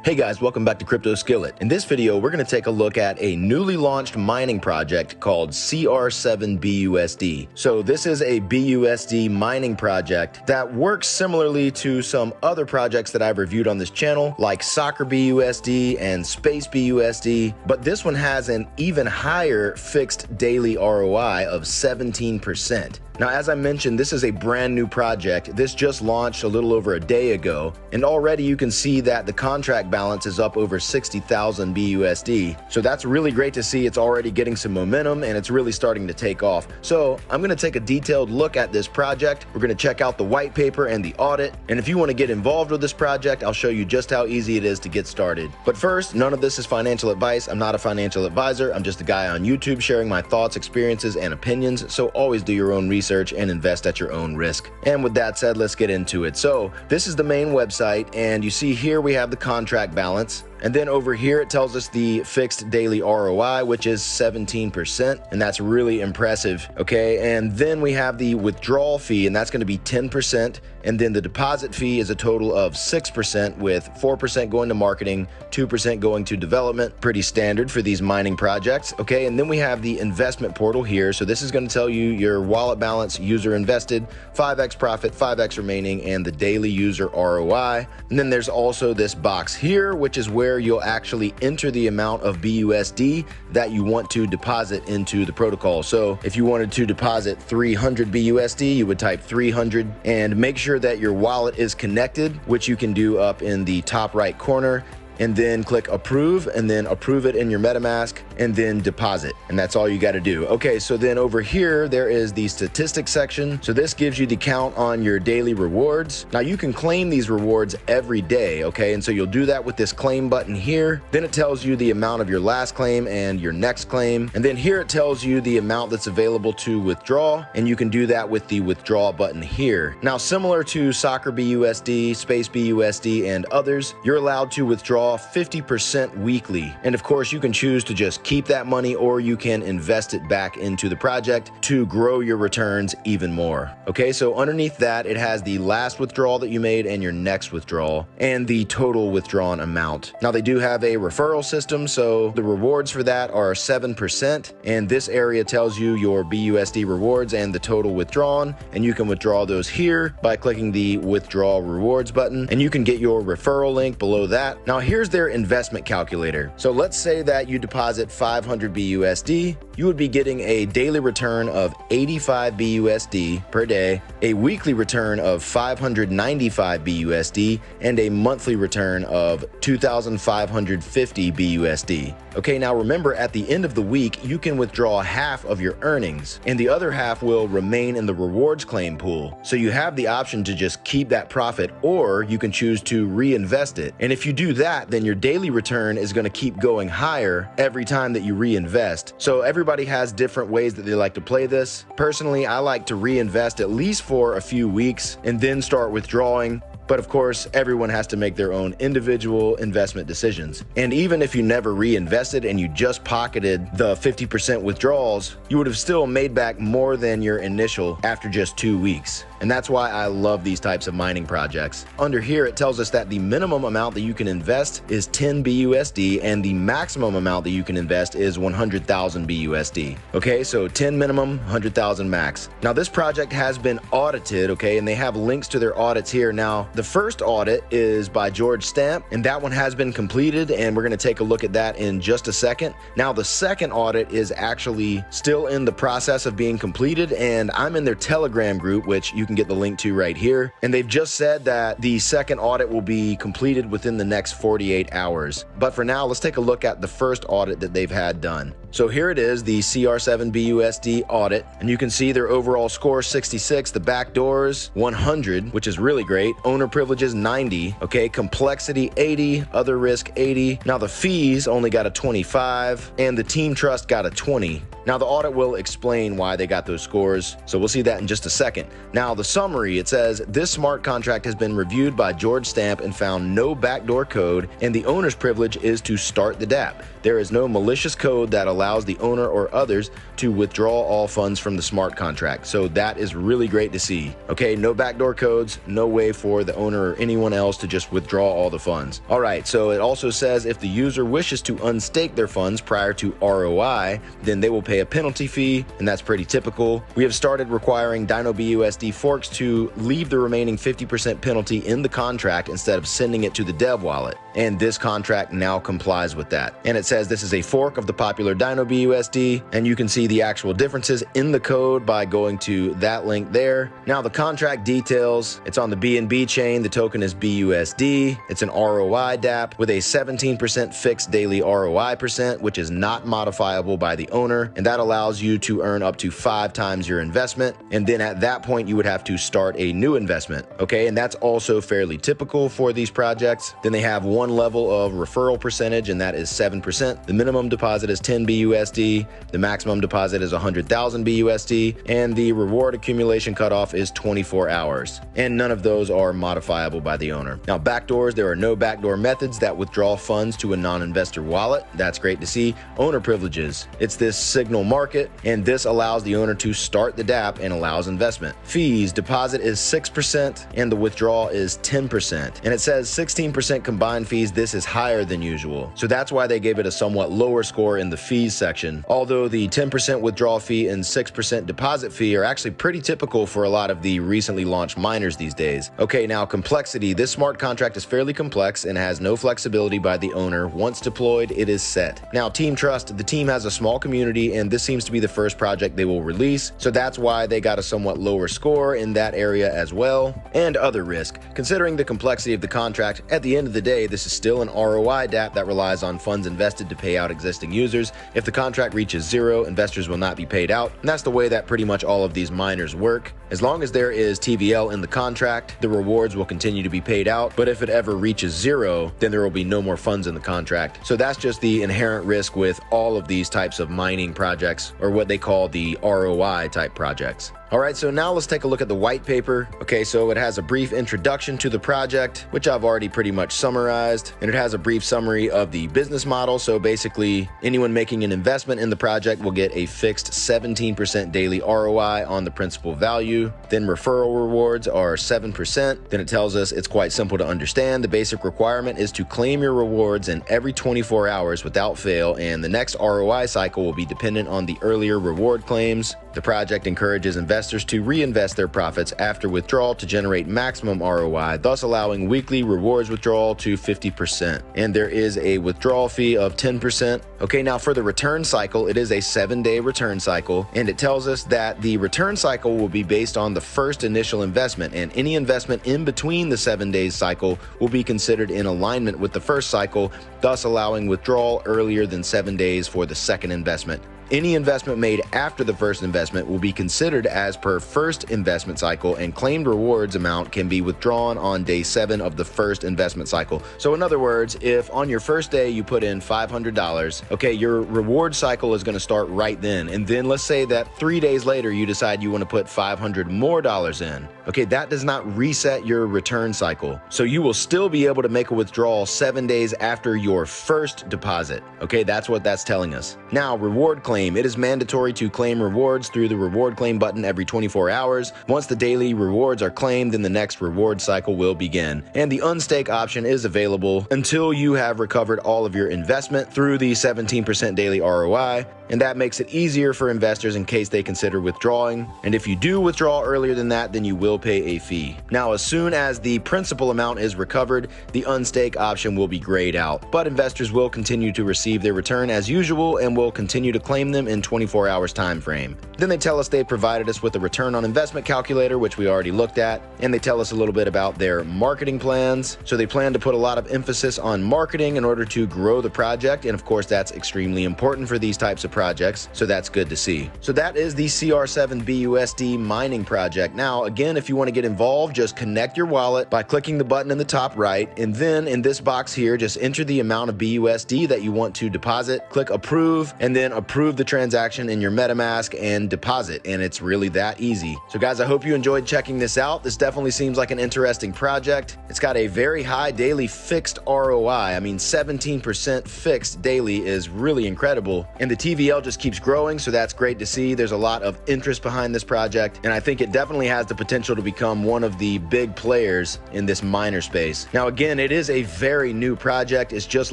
Hey guys, welcome back to Crypto Skillet. In this video, we're going to take a look at a newly launched mining project called CR7 BUSD. So this is a BUSD mining project that works similarly to some other projects that I've reviewed on this channel, like Soccer BUSD and Space BUSD, but this one has an even higher fixed daily ROI of 17%. Now, as I mentioned, this is a brand new project. This just launched a little over a day ago, and already you can see that the contract balance is up over 60,000 BUSD. So that's really great to see. It's already getting some momentum and it's really starting to take off. So I'm going to take a detailed look at this project. We're going to check out the white paper and the audit. And if you want to get involved with this project, I'll show you just how easy it is to get started. But first, none of this is financial advice. I'm not a financial advisor. I'm just a guy on YouTube sharing my thoughts, experiences, and opinions. So always do your own research and invest at your own risk. And with that said, let's get into it. So this is the main website, and you see here we have the contract balance. And then over here, it tells us the fixed daily ROI, which is 17%. And that's really impressive. Okay. And then we have the withdrawal fee, and that's going to be 10%. And then the deposit fee is a total of 6%, with 4% going to marketing, 2% going to development. Pretty standard for these mining projects. Okay. And then we have the investment portal here. So this is going to tell you your wallet balance, user invested, 5x profit, 5x remaining, and the daily user ROI. And then there's also this box here, which is where you'll actually enter the amount of BUSD that you want to deposit into the protocol. So if you wanted to deposit 300 BUSD, you would type 300 and make sure that your wallet is connected, which you can do up in the top right corner, and then click approve, and then approve it in your MetaMask, and then deposit. And that's all you got to do. Okay, so then over here, there is the statistics section. So this gives you the count on your daily rewards. Now you can claim these rewards every day, okay? And so you'll do that with this claim button here. Then it tells you the amount of your last claim and your next claim. And then here it tells you the amount that's available to withdraw, and you can do that with the withdraw button here. Now, similar to Soccer BUSD, Space BUSD, and others, you're allowed to withdraw 50% weekly. And of course, you can choose to just keep that money, or you can invest it back into the project to grow your returns even more. Okay, so underneath that, it has the last withdrawal that you made and your next withdrawal and the total withdrawn amount. Now, they do have a referral system, so the rewards for that are 7%. And this area tells you your BUSD rewards and the total withdrawn. And you can withdraw those here by clicking the withdraw rewards button, and you can get your referral link below that. Now, here's their investment calculator. So let's say that you deposit 500 BUSD, you would be getting a daily return of 85 BUSD per day, a weekly return of 595 BUSD, and a monthly return of 2,550 BUSD. Okay, now remember, at the end of the week, you can withdraw half of your earnings, and the other half will remain in the rewards claim pool. So you have the option to just keep that profit, or you can choose to reinvest it. And if you do that, then your daily return is going to keep going higher every time that you reinvest. So everybody has different ways that they like to play this. Personally, I like to reinvest at least for a few weeks and then start withdrawing. But of course, everyone has to make their own individual investment decisions. And even if you never reinvested and you just pocketed the 50% withdrawals, you would have still made back more than your initial after just 2 weeks. And that's why I love these types of mining projects. Under here, it tells us that the minimum amount that you can invest is 10 BUSD, and the maximum amount that you can invest is 100,000 BUSD. Okay, so 10 minimum, 100,000 max. Now, this project has been audited, okay, and they have links to their audits here. Now, the first audit is by George Stamp, and that one has been completed, and we're going to take a look at that in just a second. Now, the second audit is actually still in the process of being completed, and I'm in their Telegram group, which you can get the link to right here. And they've just said that the second audit will be completed within the next 48 hours. But for now, let's take a look at the first audit that they've had done. So here it is, the CR7 BUSD audit, and you can see their overall score 66, the backdoors 100, which is really great, owner privileges 90, okay, complexity 80, other risk 80. Now the fees only got a 25, and the team trust got a 20. Now the audit will explain why they got those scores, so we'll see that in just a second. Now the summary, it says, this smart contract has been reviewed by George Stamp and found no backdoor code, and the owner's privilege is to start the dApp. There is no malicious code that allows the owner or others to withdraw all funds from the smart contract. So that is really great to see. Okay, no backdoor codes, no way for the owner or anyone else to just withdraw all the funds. All right, so it also says if the user wishes to unstake their funds prior to ROI, then they will pay a penalty fee, and that's pretty typical. We have started requiring Dino BUSD forks to leave the remaining 50% penalty in the contract instead of sending it to the dev wallet, and this contract now complies with that. And it says this is a fork of the popular Dino BUSD, and you can see the actual differences in the code by going to that link there. Now the contract details, it's on the BNB chain, the token is BUSD, it's an ROI dApp with a 17% fixed daily ROI percent, which is not modifiable by the owner, and that allows you to earn up to 5 times your investment, and then at that point you would have to start a new investment. Okay, and that's also fairly typical for these projects. Then they have one level of referral percentage, and that is 7%. The minimum deposit is 10 BUSD, the maximum deposit is 100,000 BUSD, and the reward accumulation cutoff is 24 hours. And none of those are modifiable by the owner. Now backdoors, there are no backdoor methods that withdraw funds to a non-investor wallet. That's great to see. Owner privileges. It's this signal market, and this allows the owner to start the dApp and allows investment. Fees, deposit is 6% and the withdrawal is 10%. And it says 16% combined fees. This is higher than usual. So that's why they gave it a somewhat lower score in the fees section. Although the 10% withdrawal fee and 6% deposit fee are actually pretty typical for a lot of the recently launched miners these days. Okay, now complexity. This smart contract is fairly complex and has no flexibility by the owner. Once deployed, it is set. Now team trust. The team has a small community, and this seems to be the first project they will release. So that's why they got a somewhat lower score in that area as well. And other risk. Considering the complexity of the contract, at the end of the day, this is still an ROI dApp that relies on funds invested to pay out existing users. If the contract reaches 0, investors will not be paid out. And that's the way that pretty much all of these miners work. As long as there is TVL in the contract, the rewards will continue to be paid out. But if it ever reaches 0, then there will be no more funds in the contract. So that's just the inherent risk with all of these types of mining projects, or what they call the ROI type projects. All right, so now let's take a look at the white paper. Okay, so it has a brief introduction to the project, which I've already pretty much summarized, and it has a brief summary of the business model. So basically, anyone making an investment in the project will get a fixed 17% daily ROI on the principal value. Then referral rewards are 7%. Then it tells us it's quite simple to understand. The basic requirement is to claim your rewards in every 24 hours without fail, and the next ROI cycle will be dependent on the earlier reward claims. The project encourages investors to reinvest their profits after withdrawal to generate maximum ROI, thus allowing weekly rewards withdrawal to 50%. And there is a withdrawal fee of 10%. Okay, now for the return cycle, it is a 7-day return cycle, and it tells us that the return cycle will be based on the first initial investment, and any investment in between the 7 days cycle will be considered in alignment with the first cycle, thus allowing withdrawal earlier than 7 days for the second investment. Any investment made after the first investment will be considered as per first investment cycle, and claimed rewards amount can be withdrawn on day 7 of the first investment cycle. So in other words, if on your first day you put in $500, okay, your reward cycle is going to start right then. And then let's say that 3 days later you decide you want to put $500 more in. Okay, that does not reset your return cycle. So you will still be able to make a withdrawal 7 days after your first deposit. Okay, that's what that's telling us. Now, reward claim. It is mandatory to claim rewards through the reward claim button every 24 hours. Once the daily rewards are claimed, then the next reward cycle will begin. And the unstake option is available until you have recovered all of your investment through the 17% daily ROI. And that makes it easier for investors in case they consider withdrawing. And if you do withdraw earlier than that, then you will pay a fee. Now, as soon as the principal amount is recovered, the unstake option will be grayed out. But investors will continue to receive their return as usual and will continue to claim them in 24 hours time frame. Then they tell us they provided us with a return on investment calculator, which we already looked at. And they tell us a little bit about their marketing plans. So they plan to put a lot of emphasis on marketing in order to grow the project. And of course, that's extremely important for these types of projects, so that's good to see. So that is the CR7 BUSD mining project. Now, again, if you want to get involved, just connect your wallet by clicking the button in the top right, and then in this box here, just enter the amount of BUSD that you want to deposit, click approve, and then approve approve the transaction in your MetaMask and deposit, and it's really that easy. So guys, I hope you enjoyed checking this out. This definitely seems like an interesting project. It's got a very high daily fixed ROI. I mean, 17% fixed daily is really incredible, and the TVL just keeps growing, so that's great to see. There's a lot of interest behind this project, and I think it definitely has the potential to become one of the big players in this miner space. Now again, it is a very new project. It's just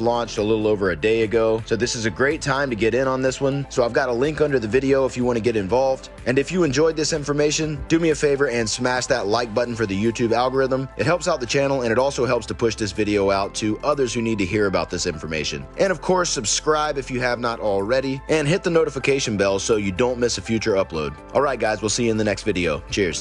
launched a little over a day ago, so this is a great time to get in on this one. So I've got a link under the video if you want to get involved. And if you enjoyed this information, do me a favor and smash that like button for the YouTube algorithm. It helps out the channel, and it also helps to push this video out to others who need to hear about this information. And of course, subscribe if you have not already, and hit the notification bell so you don't miss a future upload. All right guys, we'll see you in the next video. Cheers.